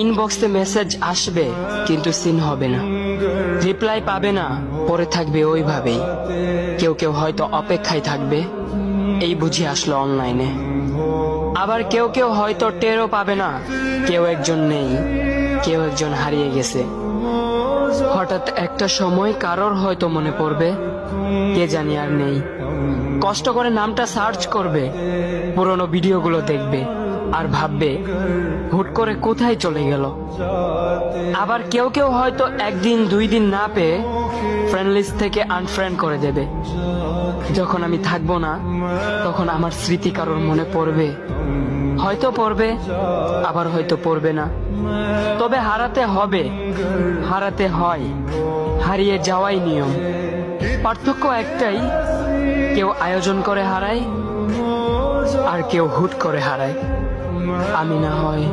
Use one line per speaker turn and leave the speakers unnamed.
ইনবক্সে মেসেজ আসবে কিন্তু সিন হবে না, রিপ্লাই পাবে না, পরে থাকবে ওইভাবেই। কেউ কেউ হয়তো অপেক্ষায় থাকবে, এই বুঝি আসলো অনলাইনে। আবার কেউ কেউ হয়তো টেরও পাবে না, কেউ একজন নেই, কেউ একজন হারিয়ে গেছে। হঠাৎ একটা সময় কারোর হয়তো মনে পড়বে, কে জানি আর নেই। কষ্ট করে নামটা সার্চ করবে, পুরনো ভিডিওগুলো দেখবে আর ভাববে হুট করে কোথায় চলে গেল। আবার কেউ কেউ হয়তো একদিন দুই দিন না পেয়ে ফ্রেন্ড লিস্ট থেকে আনফ্রেন্ড করে দেবে। যখন আমি থাকবো না তখন আমার স্মৃতি কারোর মনে পড়বে, হয়তো পড়বে, আবার হয়তো পড়বে না। তবে হারাতে হবে, হারাতে হয়, হারিয়ে যাওয়াই নিয়ম। পার্থক্য একটাই, কেউ আয়োজন করে হারায় আর কেউ হুট করে হারায়। আমি না হয়